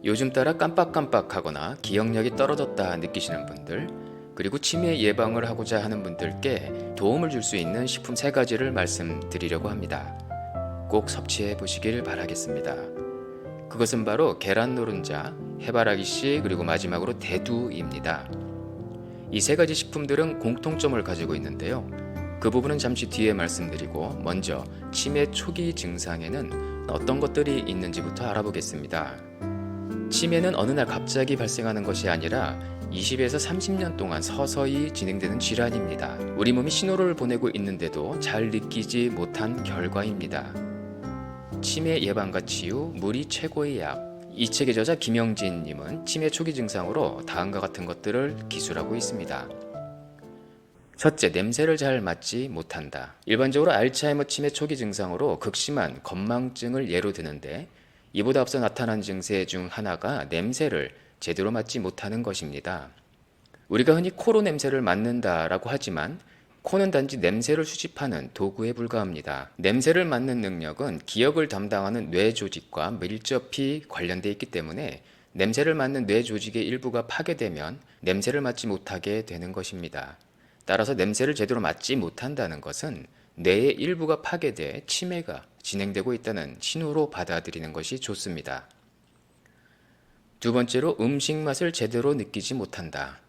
요즘 따라 깜빡깜빡하거나 기억력이 떨어졌다 느끼시는 분들, 그리고 치매 예방을 하고자 하는 분들께 도움을 줄 수 있는 식품 3가지를 말씀드리려고 합니다. 꼭 섭취해 보시길 바라겠습니다. 그것은 바로 계란 노른자, 해바라기씨, 그리고 마지막으로 대두입니다. 이 3가지 식품들은 공통점을 가지고 있는데요. 그 부분은 잠시 뒤에 말씀드리고, 먼저 치매 초기 증상에는 어떤 것들이 있는지부터 알아보겠습니다. 치매는 어느 날 갑자기 발생하는 것이 아니라 20에서 30년 동안 서서히 진행되는 질환입니다. 우리 몸이 신호를 보내고 있는데도 잘 느끼지 못한 결과입니다. 치매 예방과 치유, 물이 최고의 약. 이 책의 저자 김영진님은 치매 초기 증상으로 다음과 같은 것들을 기술하고 있습니다. 첫째, 냄새를 잘 맡지 못한다. 일반적으로 알츠하이머 치매 초기 증상으로 극심한 건망증을 예로 드는데, 이보다 앞서 나타난 증세 중 하나가 냄새를 제대로 맡지 못하는 것입니다. 우리가 흔히 코로 냄새를 맡는다라고 하지만 코는 단지 냄새를 수집하는 도구에 불과합니다. 냄새를 맡는 능력은 기억을 담당하는 뇌 조직과 밀접히 관련되어 있기 때문에 냄새를 맡는 뇌 조직의 일부가 파괴되면 냄새를 맡지 못하게 되는 것입니다. 따라서 냄새를 제대로 맡지 못한다는 것은 뇌의 일부가 파괴돼 치매가 진행되고 있다는 신호로 받아들이는 것이 좋습니다. 두 번째로, 음식 맛을 제대로 느끼지 못한다.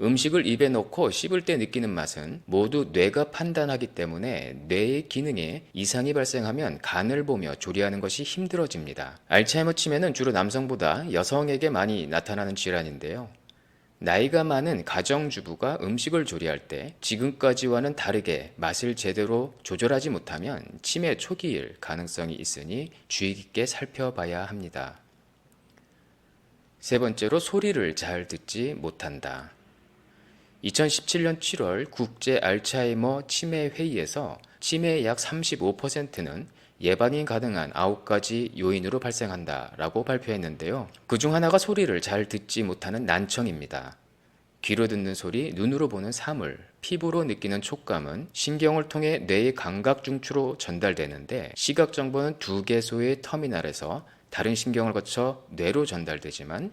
음식을 입에 넣고 씹을 때 느끼는 맛은 모두 뇌가 판단하기 때문에 뇌의 기능에 이상이 발생하면 간을 보며 조리하는 것이 힘들어집니다. 알츠하이머 치매는 주로 남성보다 여성에게 많이 나타나는 질환인데요. 나이가 많은 가정주부가 음식을 조리할 때 지금까지와는 다르게 맛을 제대로 조절하지 못하면 치매 초기일 가능성이 있으니 주의 깊게 살펴봐야 합니다. 세 번째로, 소리를 잘 듣지 못한다. 2017년 7월 국제 알츠하이머 치매 회의에서 치매의 약 35%는 예방이 가능한 9가지 요인으로 발생한다라고 발표했는데요. 그중 하나가 소리를 잘 듣지 못하는 난청입니다. 귀로 듣는 소리, 눈으로 보는 사물, 피부로 느끼는 촉감은 신경을 통해 뇌의 감각 중추로 전달되는데, 시각 정보는 2개소의 터미널에서 다른 신경을 거쳐 뇌로 전달되지만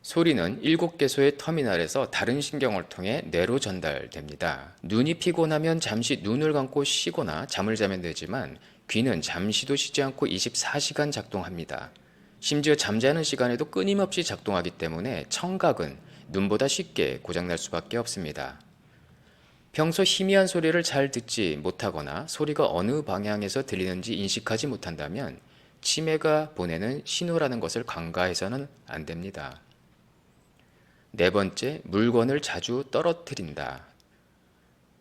소리는 7개소의 터미널에서 다른 신경을 통해 뇌로 전달됩니다. 눈이 피곤하면 잠시 눈을 감고 쉬거나 잠을 자면 되지만 귀는 잠시도 쉬지 않고 24시간 작동합니다. 심지어 잠자는 시간에도 끊임없이 작동하기 때문에 청각은 눈보다 쉽게 고장날 수밖에 없습니다. 평소 희미한 소리를 잘 듣지 못하거나 소리가 어느 방향에서 들리는지 인식하지 못한다면 치매가 보내는 신호라는 것을 간과해서는 안 됩니다. 네 번째, 물건을 자주 떨어뜨린다.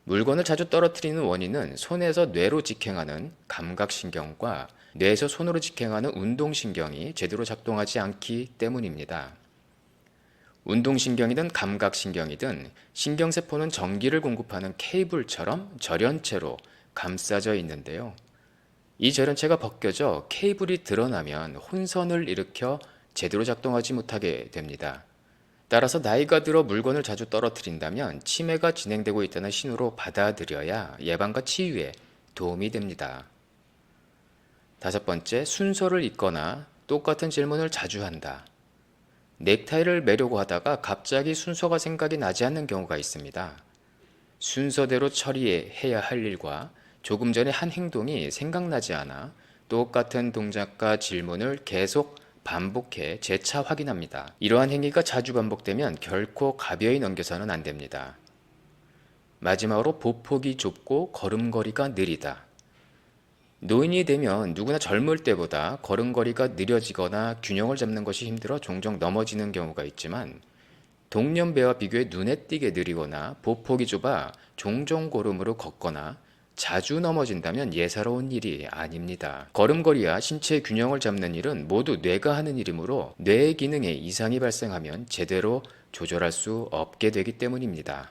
물건을 자주 떨어뜨리는 원인은 손에서 뇌로 직행하는 감각신경과 뇌에서 손으로 직행하는 운동신경이 제대로 작동하지 않기 때문입니다. 운동신경이든 감각신경이든 신경세포는 전기를 공급하는 케이블처럼 절연체로 감싸져 있는데요. 이 절연체가 벗겨져 케이블이 드러나면 혼선을 일으켜 제대로 작동하지 못하게 됩니다. 따라서 나이가 들어 물건을 자주 떨어뜨린다면 치매가 진행되고 있다는 신호로 받아들여야 예방과 치유에 도움이 됩니다. 다섯 번째, 순서를 잊거나 똑같은 질문을 자주 한다. 넥타이를 매려고 하다가 갑자기 순서가 생각이 나지 않는 경우가 있습니다. 순서대로 처리해야 할 일과 조금 전에 한 행동이 생각나지 않아 똑같은 동작과 질문을 계속 반복해 재차 확인합니다. 이러한 행위가 자주 반복되면 결코 가벼이 넘겨서는 안 됩니다. 마지막으로, 보폭이 좁고 걸음걸이가 느리다. 노인이 되면 누구나 젊을 때보다 걸음걸이가 느려지거나 균형을 잡는 것이 힘들어 종종 넘어지는 경우가 있지만, 동년배와 비교해 눈에 띄게 느리거나 보폭이 좁아 종종 걸음으로 걷거나 자주 넘어진다면 예사로운 일이 아닙니다. 걸음걸이와 신체 균형을 잡는 일은 모두 뇌가 하는 일이므로 뇌의 기능에 이상이 발생하면 제대로 조절할 수 없게 되기 때문입니다.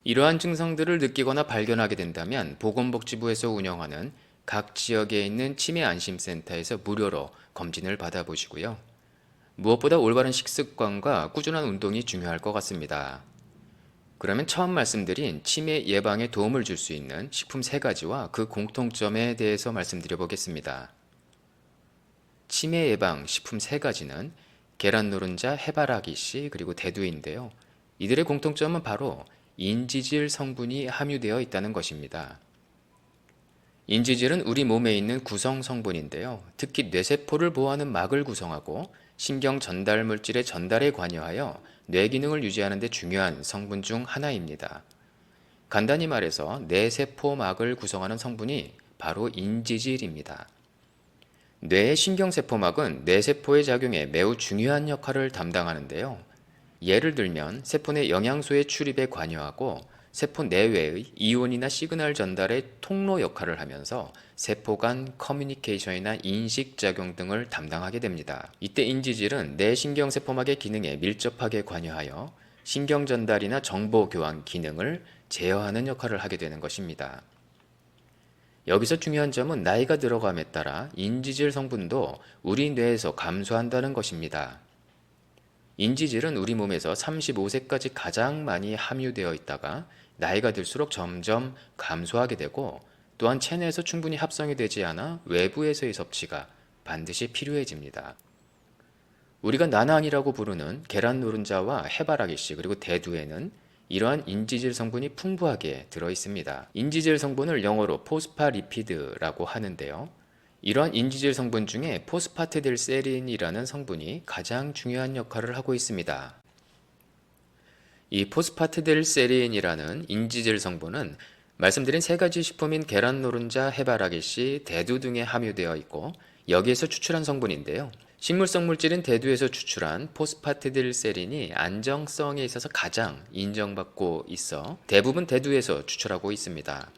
이러한 증상들을 느끼거나 발견하게 된다면 보건복지부에서 운영하는 각 지역에 있는 치매 안심센터에서 무료로 검진을 받아보시고요. 무엇보다 올바른 식습관과 꾸준한 운동이 중요할 것 같습니다. 그러면 처음 말씀드린 치매 예방에 도움을 줄 수 있는 식품 3가지와 그 공통점에 대해서 말씀드려 보겠습니다. 치매 예방 식품 3가지는 계란 노른자, 해바라기 씨, 그리고 대두인데요. 이들의 공통점은 바로 인지질 성분이 함유되어 있다는 것입니다. 인지질은 우리 몸에 있는 구성 성분인데요. 특히 뇌세포를 보호하는 막을 구성하고 신경 전달 물질의 전달에 관여하여 뇌 기능을 유지하는 데 중요한 성분 중 하나입니다. 간단히 말해서 뇌세포막을 구성하는 성분이 바로 인지질입니다. 뇌의 신경세포막은 뇌세포의 작용에 매우 중요한 역할을 담당하는데요. 예를 들면 세포 내 영양소의 출입에 관여하고 세포 내외의 이온이나 시그널 전달의 통로 역할을 하면서 세포 간 커뮤니케이션이나 인식작용 등을 담당하게 됩니다. 이때 인지질은 뇌 신경세포막의 기능에 밀접하게 관여하여 신경 전달이나 정보 교환 기능을 제어하는 역할을 하게 되는 것입니다. 여기서 중요한 점은 나이가 들어감에 따라 인지질 성분도 우리 뇌에서 감소한다는 것입니다. 인지질은 우리 몸에서 35세까지 가장 많이 함유되어 있다가 나이가 들수록 점점 감소하게 되고 또한 체내에서 충분히 합성이 되지 않아 외부에서의 섭취가 반드시 필요해집니다. 우리가 나낭이라고 부르는 계란 노른자와 해바라기씨 그리고 대두에는 이러한 인지질 성분이 풍부하게 들어 있습니다. 인지질 성분을 영어로 포스파리피드라고 하는데요. 이러한 인지질 성분 중에 포스파티딜세린이라는 성분이 가장 중요한 역할을 하고 있습니다. 이 포스파티딜세린이라는 인지질 성분은 말씀드린 3가지 식품인 계란 노른자, 해바라기씨, 대두 등에 함유되어 있고 여기에서 추출한 성분인데요. 식물성 물질인 대두에서 추출한 포스파티딜세린이 안정성에 있어서 가장 인정받고 있어 대부분 대두에서 추출하고 있습니다.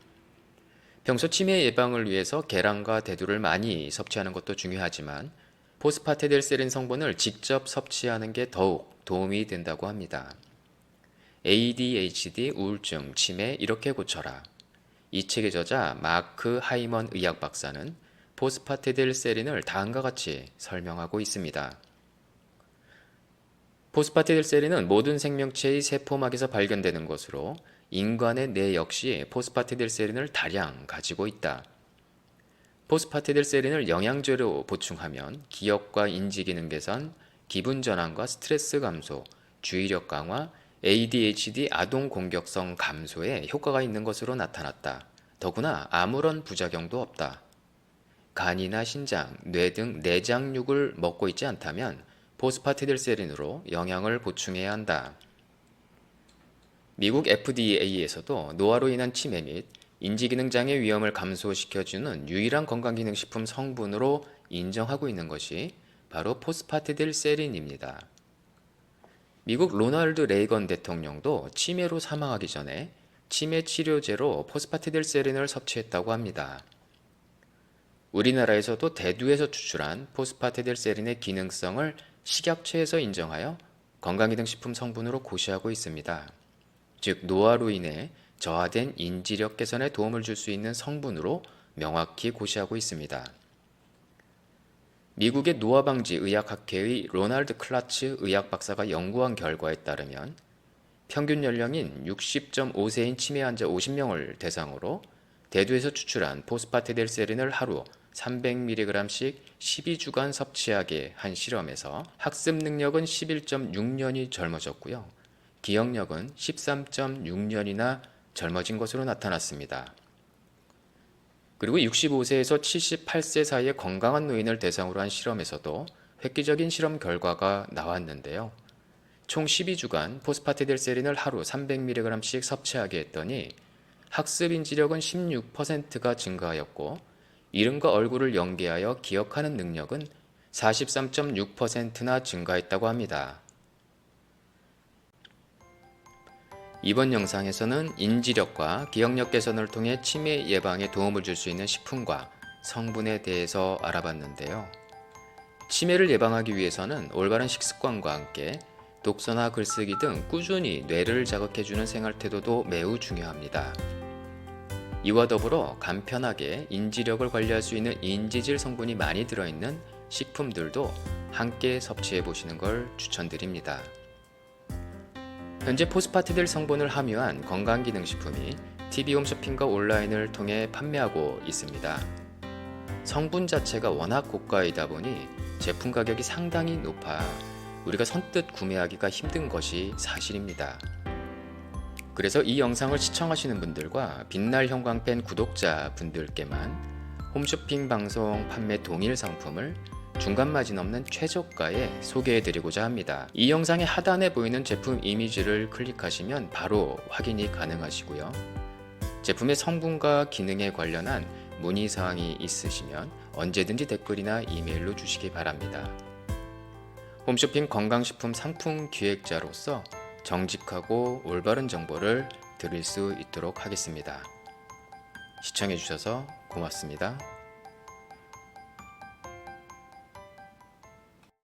평소 치매 예방을 위해서 계란과 대두를 많이 섭취하는 것도 중요하지만 포스파티딜세린 성분을 직접 섭취하는 게 더욱 도움이 된다고 합니다. ADHD, 우울증, 치매 이렇게 고쳐라. 이 책의 저자 마크 하이먼 의학 박사는 포스파티딜세린을 다음과 같이 설명하고 있습니다. 포스파티딜세린은 모든 생명체의 세포막에서 발견되는 것으로 인간의 뇌 역시 포스파티딜세린을 다량 가지고 있다. 포스파티딜세린을 영양제로 보충하면 기억과 인지기능 개선, 기분 전환과 스트레스 감소, 주의력 강화, ADHD 아동 공격성 감소에 효과가 있는 것으로 나타났다. 더구나 아무런 부작용도 없다. 간이나 신장, 뇌 등 내장육을 먹고 있지 않다면 포스파티딜세린으로 영양을 보충해야 한다. 미국 FDA에서도 노화로 인한 치매 및 인지기능장애 위험을 감소시켜주는 유일한 건강기능식품 성분으로 인정하고 있는 것이 바로 포스파티딜세린입니다. 미국 로널드 레이건 대통령도 치매로 사망하기 전에 치매 치료제로 포스파티딜세린을 섭취했다고 합니다. 우리나라에서도 대두에서 추출한 포스파티딜세린의 기능성을 식약처에서 인정하여 건강기능식품 성분으로 고시하고 있습니다. 즉 노화로 인해 저하된 인지력 개선에 도움을 줄 수 있는 성분으로 명확히 고시하고 있습니다. 미국의 노화방지의학학회의 로널드 클라츠 의학 박사가 연구한 결과에 따르면 평균 연령인 60.5세인 치매 환자 50명을 대상으로 대두에서 추출한 포스파티딜세린을 하루 300mg씩 12주간 섭취하게 한 실험에서 학습 능력은 11.6년이 젊어졌고요. 기억력은 13.6년이나 젊어진 것으로 나타났습니다. 그리고 65세에서 78세 사이의 건강한 노인을 대상으로 한 실험에서도 획기적인 실험 결과가 나왔는데요. 총 12주간 포스파티딜세린을 하루 300mg씩 섭취하게 했더니 학습 인지력은 16%가 증가하였고 이름과 얼굴을 연계하여 기억하는 능력은 43.6%나 증가했다고 합니다. 이번 영상에서는 인지력과 기억력 개선을 통해 치매 예방에 도움을 줄 수 있는 식품과 성분에 대해서 알아봤는데요. 치매를 예방하기 위해서는 올바른 식습관과 함께 독서나 글쓰기 등 꾸준히 뇌를 자극해주는 생활태도도 매우 중요합니다. 이와 더불어 간편하게 인지력을 관리할 수 있는 인지질 성분이 많이 들어있는 식품들도 함께 섭취해 보시는 걸 추천드립니다. 현재 포스파티딜 성분을 함유한 건강기능식품이 TV홈쇼핑과 온라인을 통해 판매하고 있습니다. 성분 자체가 워낙 고가이다 보니 제품 가격이 상당히 높아 우리가 선뜻 구매하기가 힘든 것이 사실입니다. 그래서 이 영상을 시청하시는 분들과 빛날 형광펜 구독자 분들께만 홈쇼핑 방송 판매 동일 상품을 중간 마진 없는 최저가에 소개해드리고자 합니다. 이 영상의 하단에 보이는 제품 이미지를 클릭하시면 바로 확인이 가능하시고요. 제품의 성분과 기능에 관련한 문의사항이 있으시면 언제든지 댓글이나 이메일로 주시기 바랍니다. 홈쇼핑 건강식품 상품 기획자로서 정직하고 올바른 정보를 드릴 수 있도록 하겠습니다. 시청해주셔서 고맙습니다.